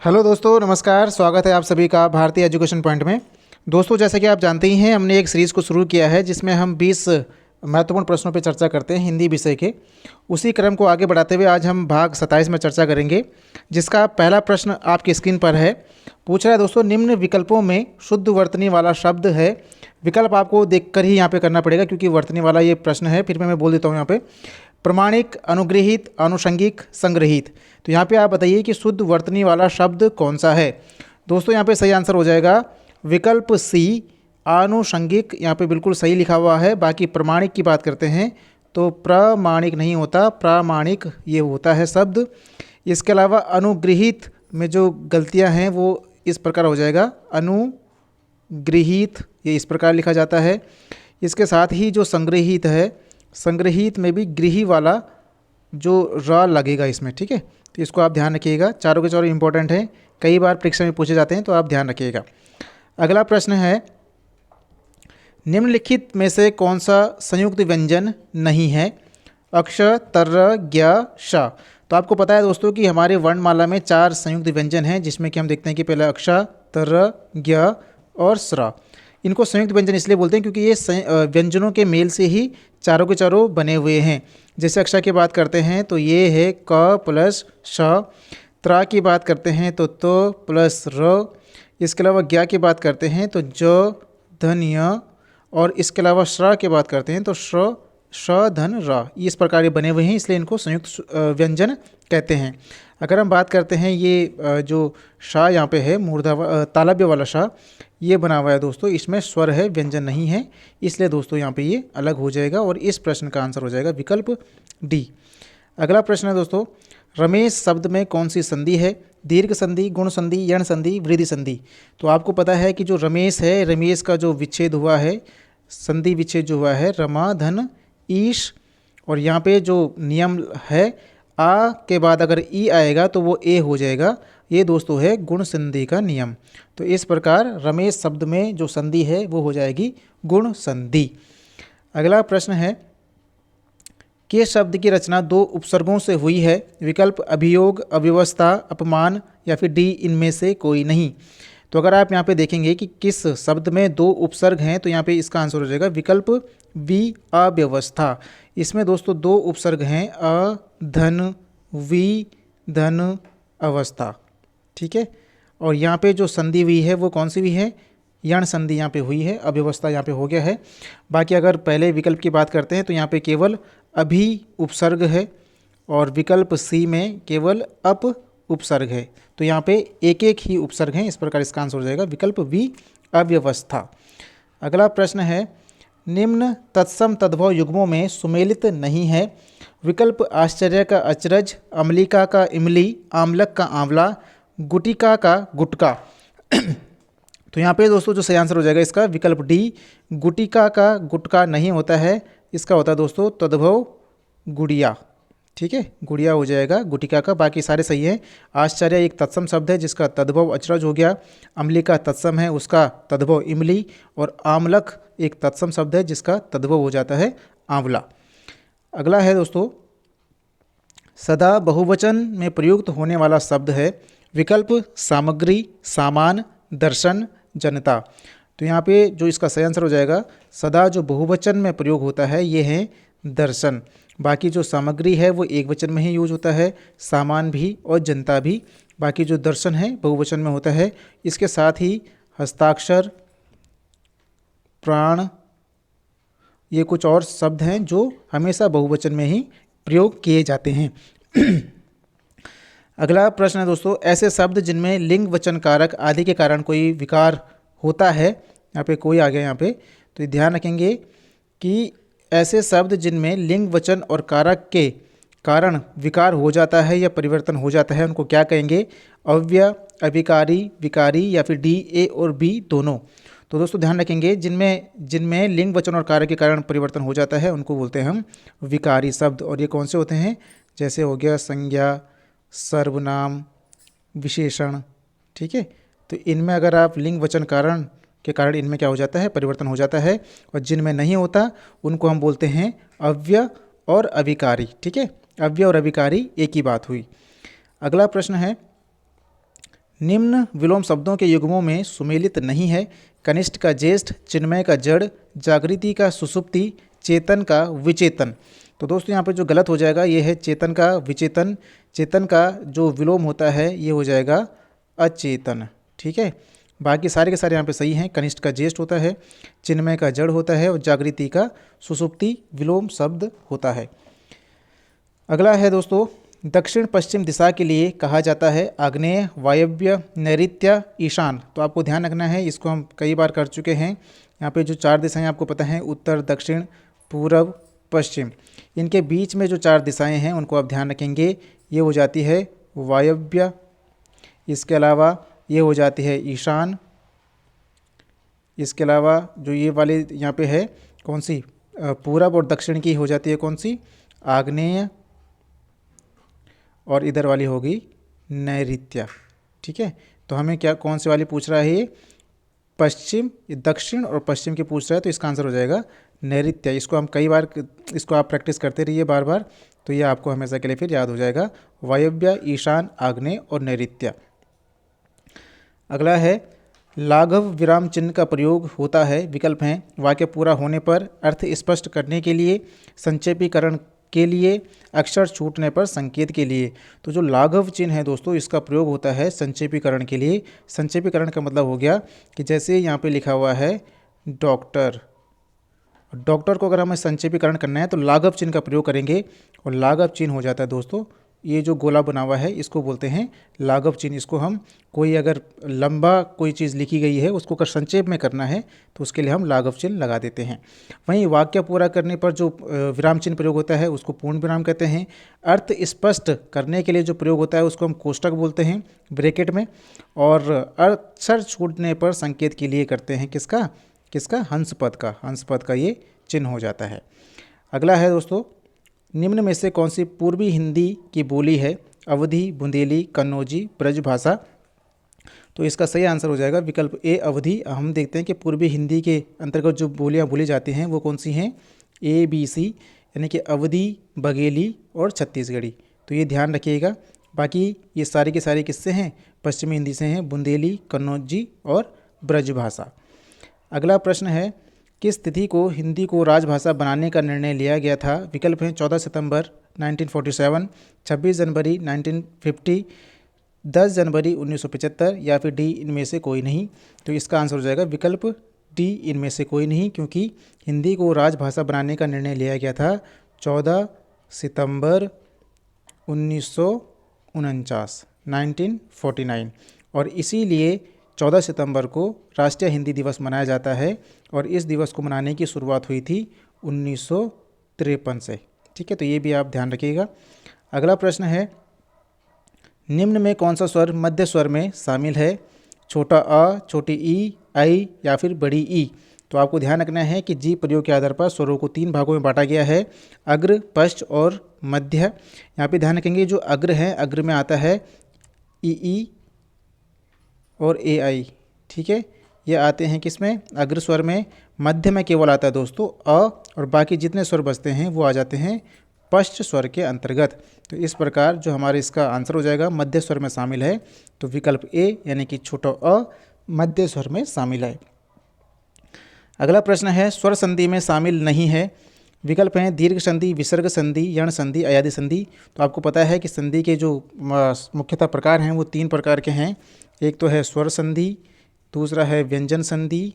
Hello दोस्तों, नमस्कार। स्वागत है आप सभी का भारतीय एजुकेशन पॉइंट में। दोस्तों, जैसा कि आप जानते ही हैं, हमने एक सीरीज़ को शुरू किया है जिसमें हम 20 महत्वपूर्ण प्रश्नों पर चर्चा करते हैं हिंदी विषय के। उसी क्रम को आगे बढ़ाते हुए आज हम भाग 27 में चर्चा करेंगे, जिसका पहला प्रश्न आपकी स्क्रीन पर है। पूछ रहा है दोस्तों, निम्न विकल्पों में शुद्ध वर्तनी वाला शब्द है। विकल्प आपको देखकर ही यहाँ पे करना पड़ेगा क्योंकि वर्तनी वाला ये प्रश्न है। फिर मैं बोल देता हूँ यहाँ पे प्रमाणिक, अनुग्रहित, आनुषंगिक, संग्रहित। तो यहाँ पे आप बताइए कि शुद्ध वर्तनी वाला शब्द कौन सा है। दोस्तों, यहाँ पे सही आंसर हो जाएगा विकल्प सी, आनुषंगिक। यहाँ पे बिल्कुल सही लिखा हुआ है। बाकी प्रमाणिक की बात करते हैं तो प्रमाणिक नहीं होता, प्रामाणिक ये होता है शब्द। इसके अलावा अनुग्रहित में जो गलतियाँ हैं वो इस प्रकार हो जाएगा अनुगृहीत, ये इस प्रकार लिखा जाता है। इसके साथ ही जो संग्रहित है, संग्रहित में भी गृही वाला जो र लगेगा इसमें, ठीक है। तो इसको आप ध्यान रखिएगा, चारों के चारों इंपॉर्टेंट हैं, कई बार परीक्षा में पूछे जाते हैं, तो आप ध्यान रखिएगा। अगला प्रश्न है, निम्नलिखित में से कौन सा संयुक्त व्यंजन नहीं है। अक्ष, तर्र, ज्ञ, श। तो आपको पता है दोस्तों कि हमारे वर्णमाला में 4 संयुक्त व्यंजन हैं, जिसमें कि हम देखते हैं कि पहला अक्ष, तर्र, ज्ञ और स्र। इनको संयुक्त व्यंजन इसलिए बोलते हैं क्योंकि ये व्यंजनों के मेल से ही चारों के चारों बने हुए हैं। जैसे अक्षर की बात करते हैं तो ये है क प्लस श। त्रा की बात करते हैं तो प्लस र। इसके अलावा ज्ञा की बात करते हैं तो ज धन य। और इसके अलावा श्र की बात करते हैं तो श्र श धन र। इस प्रकार ये बने हुए हैं, इसलिए इनको संयुक्त व्यंजन कहते हैं। अगर हम बात करते हैं ये जो शाह यहाँ पे है, मूर्धा तालव्य वाला शाह, ये बना हुआ है दोस्तों, इसमें स्वर है, व्यंजन नहीं है, इसलिए दोस्तों यहाँ पे ये अलग हो जाएगा और इस प्रश्न का आंसर हो जाएगा विकल्प डी। अगला प्रश्न है दोस्तों, रमेश शब्द में कौन सी संधि है। दीर्घ संधि, गुण संधि, यण संधि, वृद्धि संधि। तो आपको पता है कि जो रमेश है, रमेश का जो विच्छेद हुआ है, संधि विच्छेद जो हुआ है, रमा धन ईश। और यहाँ पे जो नियम है, आ के बाद अगर ई आएगा तो वो ए हो जाएगा। ये दोस्तों है गुण संधि का नियम। तो इस प्रकार रमेश शब्द में जो संधि है वो हो जाएगी गुण संधि। अगला प्रश्न है, के शब्द की रचना 2 उपसर्गों से हुई है। विकल्प अभियोग, अव्यवस्था, अपमान या फिर डी इनमें से कोई नहीं। तो अगर आप यहाँ पे देखेंगे कि किस शब्द में 2 उपसर्ग हैं तो यहाँ पे इसका आंसर हो जाएगा विकल्प वी, अव्यवस्था। इसमें दोस्तों 2 उपसर्ग हैं, अ धन वी धन अवस्था, ठीक है। और यहाँ पे जो संधि हुई है वो कौन सी हुई है, यण संधि यहाँ पे हुई है, अव्यवस्था यहाँ पे हो गया है। बाकी अगर पहले विकल्प की बात करते हैं तो यहाँ पे केवल अभी उपसर्ग है और विकल्प सी में केवल अप उपसर्ग है। तो यहाँ पे एक एक ही उपसर्ग हैं, इस प्रकार इसका आंसर हो जाएगा विकल्प वी, अव्यवस्था। अगला प्रश्न है, निम्न तत्सम तद्भव युग्मों में सुमेलित नहीं है। विकल्प आश्चर्य का अचरज, अमलिका का इमली, आमलक का आंवला, गुटिका का गुटका। तो यहाँ पे दोस्तों जो सही आंसर हो जाएगा इसका विकल्प डी, गुटिका का गुटका नहीं होता है, इसका होता है दोस्तों तद्भव गुड़िया, ठीक है। गुड़िया हो जाएगा गुटिका का। बाकी सारे सही हैं। आश्चर्य एक तत्सम शब्द है जिसका तद्भव अचरज हो गया, अम्लिका तत्सम है उसका तद्भव इमली, और आमलक एक तत्सम शब्द है जिसका तद्भव हो जाता है आंवला। अगला है दोस्तों, सदा बहुवचन में प्रयुक्त होने वाला शब्द है। विकल्प सामग्री, सामान, दर्शन, जनता। तो यहाँ पे जो इसका सही आंसर हो जाएगा, सदा जो बहुवचन में प्रयोग होता है ये है दर्शन। बाकी जो सामग्री है वो एक वचन में ही यूज होता है, सामान भी और जनता भी। बाकी जो दर्शन है बहुवचन में होता है। इसके साथ ही हस्ताक्षर, प्राण, ये कुछ और शब्द हैं जो हमेशा बहुवचन में ही प्रयोग किए जाते हैं। अगला प्रश्न है दोस्तों, ऐसे शब्द जिनमें लिंग वचन कारक आदि के कारण कोई विकार होता है। यहाँ पे कोई आ गया यहाँ पे, तो ध्यान रखेंगे कि ऐसे शब्द जिनमें लिंग वचन और कारक के कारण विकार हो जाता है या परिवर्तन हो जाता है उनको क्या कहेंगे, अव्यय, अभिकारी, विकारी या फिर डी, ए और बी दोनों। तो दोस्तों ध्यान रखेंगे जिनमें लिंग वचन और कारक के कारण परिवर्तन हो जाता है उनको बोलते हैं हम विकारी शब्द। और ये कौन से होते हैं, जैसे हो गया संज्ञा, सर्वनाम, विशेषण, ठीक है। तो इनमें अगर आप लिंग वचन कारण के कारण इनमें क्या हो जाता है, परिवर्तन हो जाता है, और जिनमें नहीं होता उनको हम बोलते हैं अव्यय और अभिकारी, ठीक है। अव्यय और अभिकारी एक ही बात हुई। अगला प्रश्न है, निम्न विलोम शब्दों के युग्मों में सुमेलित नहीं है। कनिष्ठ का ज्येष्ठ, चिन्मय का जड़, जागृति का सुसुप्ति, चेतन का विचेतन। तो दोस्तों यहाँ पे जो गलत हो जाएगा ये है चेतन का विचेतन। चेतन का जो विलोम होता है ये हो जाएगा अचेतन। ठीक है, बाकी सारे के सारे यहाँ पे सही हैं। कनिष्ठ का ज्येष्ठ होता है, चिन्मय का जड़ होता है और जागृति का सुसुप्ति विलोम शब्द होता है। अगला है दोस्तों, दक्षिण पश्चिम दिशा के लिए कहा जाता है आग्नेय, वायव्य, नैऋत्य, ईशान। तो आपको ध्यान रखना है, इसको हम कई बार कर चुके हैं। यहाँ पे जो 4 दिशाएं आपको पता हैं, उत्तर, दक्षिण, पूर्व, पश्चिम। इनके बीच में जो 4 दिशाएं हैं उनको आप ध्यान रखेंगे। ये हो जाती है वायव्य, इसके अलावा ये हो जाती है ईशान, इसके अलावा जो ये वाली यहाँ पे है कौन सी, पूरब और दक्षिण की हो जाती है कौन सी, आग्नेय, और इधर वाली होगी नैऋत्य। ठीक है, तो हमें क्या कौन सी वाली पूछ रहा है ये, पश्चिम, दक्षिण और पश्चिम की पूछ रहा है, तो इसका आंसर हो जाएगा नैऋत्य। इसको हम कई बार, इसको आप प्रैक्टिस करते रहिए बार बार, तो ये आपको हमेशा के लिए फिर याद हो जाएगा, वायव्य, ईशान, आग्नेय और नैऋत्य। अगला है, लाघव विराम चिन्ह का प्रयोग होता है, विकल्प हैं वाक्य पूरा होने पर, अर्थ स्पष्ट करने के लिए, संक्षेपीकरण के लिए, अक्षर छूटने पर संकेत के लिए। तो जो लाघव चिन्ह है दोस्तों, इसका प्रयोग होता है संक्षेपीकरण के लिए। संक्षेपीकरण का मतलब हो गया कि जैसे यहाँ पे लिखा हुआ है डॉक्टर, डॉक्टर को अगर हमें संक्षेपीकरण करना है तो लाघव चिन्ह का प्रयोग करेंगे, और लाघव चिन्ह हो जाता है दोस्तों, ये जो गोला बना हुआ है इसको बोलते हैं लाघव चिन्ह। इसको हम कोई अगर लंबा कोई चीज़ लिखी गई है उसको अगर संक्षेप में करना है तो उसके लिए हम लाघव चिन्ह लगा देते हैं। वहीं वाक्य पूरा करने पर जो विराम चिन्ह प्रयोग होता है उसको पूर्ण विराम कहते हैं। अर्थ स्पष्ट करने के लिए जो प्रयोग होता है उसको हम कोष्टक बोलते हैं ब्रैकेट में, और अक्षर छूटने पर संकेत के लिए करते हैं किसका, हंस पद का ये चिन्ह हो जाता है। अगला है दोस्तों, निम्न में से कौन सी पूर्वी हिंदी की बोली है, अवधी, बुंदेली, कन्नौजी, ब्रजभाषा। तो इसका सही आंसर हो जाएगा विकल्प ए अवधी। हम देखते हैं कि पूर्वी हिंदी के अंतर्गत जो बोलियां बोली जाती हैं वो कौन सी हैं, ABC, यानी कि अवधी, बघेली और छत्तीसगढ़ी। तो ये ध्यान रखिएगा। बाकी ये सारे के सारे किससे हैं, पश्चिमी हिंदी से हैं, बुंदेली, कन्नौजी और ब्रजभाषा। अगला प्रश्न है, किस तिथि को हिंदी को राजभाषा बनाने का निर्णय लिया गया था, विकल्प हैं 14 सितंबर 1947, 26 जनवरी 1950, 10 जनवरी 1975 या फिर डी इनमें से कोई नहीं। तो इसका आंसर हो जाएगा विकल्प डी इनमें से कोई नहीं, क्योंकि हिंदी को राजभाषा बनाने का निर्णय लिया गया था 14 सितंबर 1949 1949, और इसीलिए 14 सितंबर को राष्ट्रीय हिंदी दिवस मनाया जाता है, और इस दिवस को मनाने की शुरुआत हुई थी 1953 से। ठीक है, तो ये भी आप ध्यान रखिएगा। अगला प्रश्न है, निम्न में कौन सा स्वर मध्य स्वर में शामिल है, छोटा अ, छोटी ई, आई या फिर बड़ी ई। तो आपको ध्यान रखना है कि जी प्रयोग के आधार पर स्वरों को 3 भागों में बांटा गया है, अग्र, पश्च और मध्य। यहाँ पे ध्यान रखेंगे जो अग्र है, अग्र में आता है ई और AI। ठीक है, ये आते हैं किसमें, अग्र स्वर में। मध्य में केवल आता है दोस्तों अ, और बाकी जितने स्वर बचते हैं वो आ जाते हैं पश्च स्वर के अंतर्गत। तो इस प्रकार जो हमारे इसका आंसर हो जाएगा मध्य स्वर में शामिल है, तो विकल्प ए यानी कि छोटा अ मध्य स्वर में शामिल है। अगला प्रश्न है, स्वर संधि में शामिल नहीं है, विकल्प हैं दीर्घ संधि, विसर्ग संधि, यण संधि, अयादि संधि। तो आपको पता है कि संधि के जो मुख्यतः प्रकार हैं वो 3 प्रकार के हैं। एक तो है स्वर संधि, दूसरा है व्यंजन संधि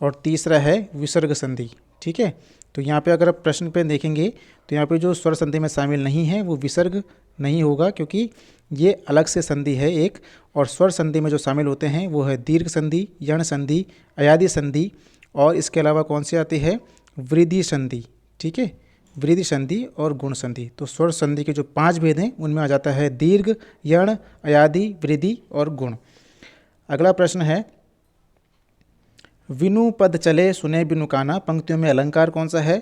और तीसरा है विसर्ग संधि। ठीक है, तो यहाँ पे अगर आप प्रश्न पे देखेंगे तो यहाँ पे जो स्वर संधि में शामिल नहीं है वो विसर्ग नहीं होगा, क्योंकि ये अलग से संधि है एक। और स्वर संधि में जो शामिल होते हैं वो है दीर्घ संधि, यण संधि, अयादि संधि, और इसके अलावा कौन सी आती है, वृद्धि संधि। ठीक है, वृद्धि संधि और गुण संधि। तो स्वर संधि के जो 5 भेद हैं उनमें आ जाता है दीर्घ, यण, अयादि, वृद्धि और गुण। अगला प्रश्न है, विनु पद चले सुने बिनु काना, पंक्तियों में अलंकार कौन सा है।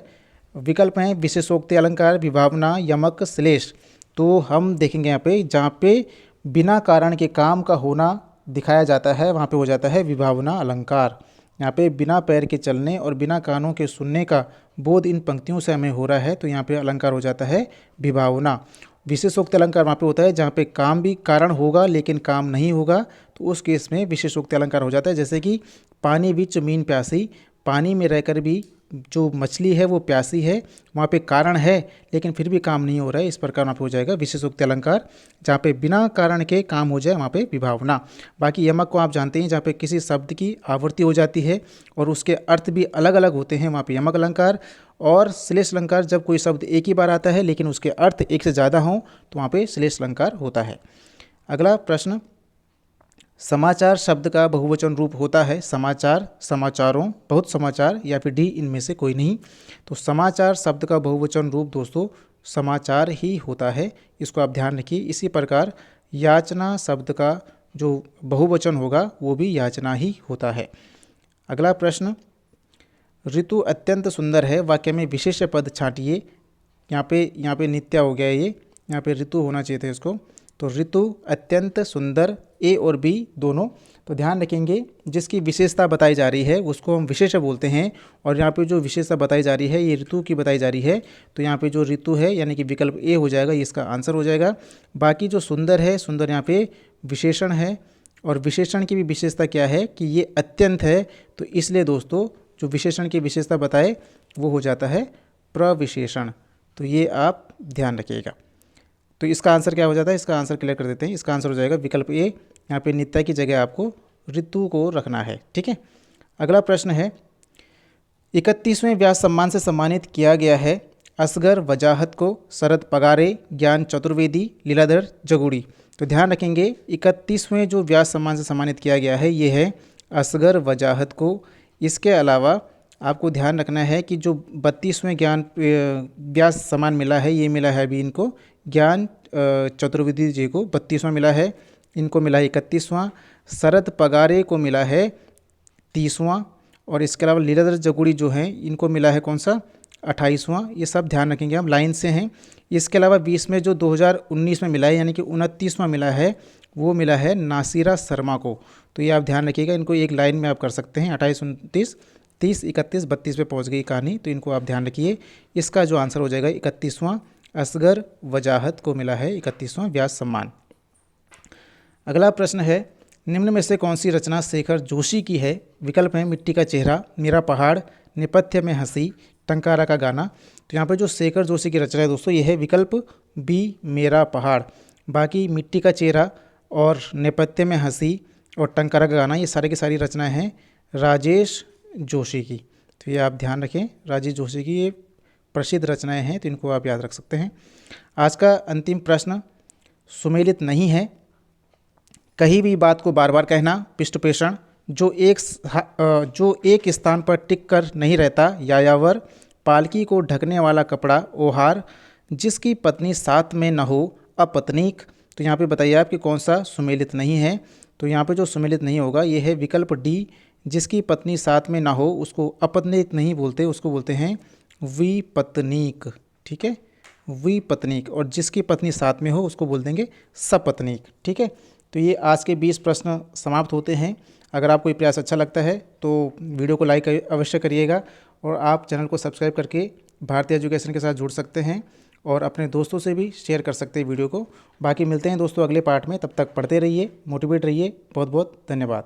विकल्प हैं विशेषोक्ति अलंकार, विभावना, यमक, श्लेष। तो हम देखेंगे यहाँ पे जहाँ पे बिना कारण के काम का होना दिखाया जाता है वहाँ पे हो जाता है विभावना अलंकार। यहाँ पे बिना पैर के चलने और बिना कानों के सुनने का बोध इन पंक्तियों से हमें हो रहा है, तो यहाँ पे अलंकार हो जाता है विभावना। विशेषोक्ति अलंकार वहाँ पे होता है जहाँ पे काम भी कारण होगा लेकिन काम नहीं होगा, तो उस केस में विशेषोक्ति अलंकार हो जाता है। जैसे कि पानी बिच मीन प्यासी, पानी में रहकर भी जो मछली है वो प्यासी है, वहाँ पे कारण है लेकिन फिर भी काम नहीं हो रहा है, इस प्रकार वहाँ पे हो जाएगा विशेषोक्ति अलंकार। जहाँ पे बिना कारण के काम हो जाए वहाँ पे विभावना। बाकी यमक को आप जानते हैं, जहाँ पे किसी शब्द की आवृत्ति हो जाती है और उसके अर्थ भी अलग अलग होते हैं, वहाँ पे यमक अलंकार। और श्लेष अलंकार जब कोई शब्द एक ही बार आता है लेकिन उसके अर्थ एक से ज़्यादा हों तो वहाँ पे श्लेष अलंकार होता है। अगला प्रश्न, समाचार शब्द का बहुवचन रूप होता है समाचार, समाचारों, बहुत समाचार या फिर डी इनमें से कोई नहीं। तो समाचार शब्द का बहुवचन रूप दोस्तों समाचार ही होता है, इसको आप ध्यान रखिए। इसी प्रकार याचना शब्द का जो बहुवचन होगा वो भी याचना ही होता है। अगला प्रश्न, ऋतु अत्यंत सुंदर है, वाक्य में विशेष पद छांटिए। यहाँ पे नित्या हो गया, ये यहाँ पे ऋतु होना चाहिए था इसको। तो ऋतु अत्यंत सुंदर, ए और बी दोनों। तो ध्यान रखेंगे जिसकी विशेषता बताई जा रही है उसको हम विशेष बोलते हैं, और यहाँ पे जो विशेषता बताई जा रही है ये ऋतु की बताई जा रही है, तो यहाँ पे जो ऋतु है यानी कि विकल्प ए हो जाएगा, ये इसका आंसर हो जाएगा। बाकी जो सुंदर है, सुंदर यहाँ पे विशेषण है, और विशेषण की भी विशेषता क्या है कि ये अत्यंत है, तो इसलिए दोस्तों जो विशेषण की विशेषता बताए वो हो जाता है प्रविशेषण। तो ये आप ध्यान रखिएगा। तो इसका आंसर क्या हो जाता है, इसका आंसर क्लियर कर देते हैं। इसका आंसर हो जाएगा विकल्प ए, यहाँ पे नित्य की जगह आपको ऋतु को रखना है, ठीक है। अगला प्रश्न है, 31वें व्यास सम्मान से सम्मानित किया गया है असगर वजाहत को शरद पगारे, ज्ञान चतुर्वेदी, लीलाधर जगुड़ी। तो ध्यान रखेंगे 31वें जो व्यास सम्मान से सम्मानित किया गया है ये है असगर वजाहत को। इसके अलावा आपको ध्यान रखना है कि जो 32वें ज्ञान व्यास सम्मान मिला है, ये मिला है अभी इनको ज्ञान चतुर्वेदी जी को 32वां मिला है, इनको मिला है 31वां, शरद पगारे को मिला है 30वां, और इसके अलावा लीलाधर जगुड़ी जो हैं इनको मिला है कौन सा 28वां। ये सब ध्यान रखेंगे, हम लाइन से हैं। इसके अलावा 20 में जो 2019 में मिला है यानी कि 29वां मिला है, वो मिला है नासिरा शर्मा को। तो ये आप ध्यान रखिएगा, इनको एक लाइन में आप कर सकते हैं, 28, 29, 30, 31, 32 पे पहुंच गई कहानी, तो इनको आप ध्यान रखिए। इसका जो आंसर हो जाएगा 31वां, असगर वजाहत को मिला है 31वां व्यास सम्मान। अगला प्रश्न है, निम्न में से कौन सी रचना शेखर जोशी की है। विकल्प है मिट्टी का चेहरा, मेरा पहाड़, नेपथ्य में हंसी, टंकारा का गाना। तो यहाँ पे जो शेखर जोशी की रचना है दोस्तों ये है विकल्प बी, मेरा पहाड़। बाकी मिट्टी का चेहरा और नेपथ्य में हंसी और टंकारा का गाना, ये सारे की सारी रचनाएं हैं राजेश जोशी की। तो ये आप ध्यान रखें, राजेश जोशी की ये प्रसिद्ध रचनाएं हैं, तो इनको आप याद रख सकते हैं। आज का अंतिम प्रश्न सुमेलित नहीं है। कहीं भी बात को बार बार कहना, पृष्ठपेषण, जो एक स्थान पर टिक कर नहीं रहता, यायावर, पालकी को ढकने वाला कपड़ा, ओहार, जिसकी पत्नी साथ में न हो, अपत्नीक। तो यहाँ पे बताइए आप कि कौन सा सुमेलित नहीं है। तो यहाँ पे जो सुमेलित नहीं होगा ये है विकल्प डी, जिसकी पत्नी साथ में ना हो उसको अपत्नीक नहीं बोलते, उसको बोलते हैं विपत्नीक, ठीक है, विपत्नीक। और जिसकी पत्नी साथ में हो उसको बोल देंगे सपत्नीक, ठीक है। तो ये आज के 20 प्रश्न समाप्त होते हैं। अगर आपको ये प्रयास अच्छा लगता है तो वीडियो को लाइक अवश्य करिएगा, और आप चैनल को सब्सक्राइब करके भारतीय एजुकेशन के साथ जुड़ सकते हैं और अपने दोस्तों से भी शेयर कर सकते हैं वीडियो को। बाकी मिलते हैं दोस्तों अगले पार्ट में, तब तक पढ़ते रहिए, मोटिवेट रहिए। बहुत बहुत धन्यवाद।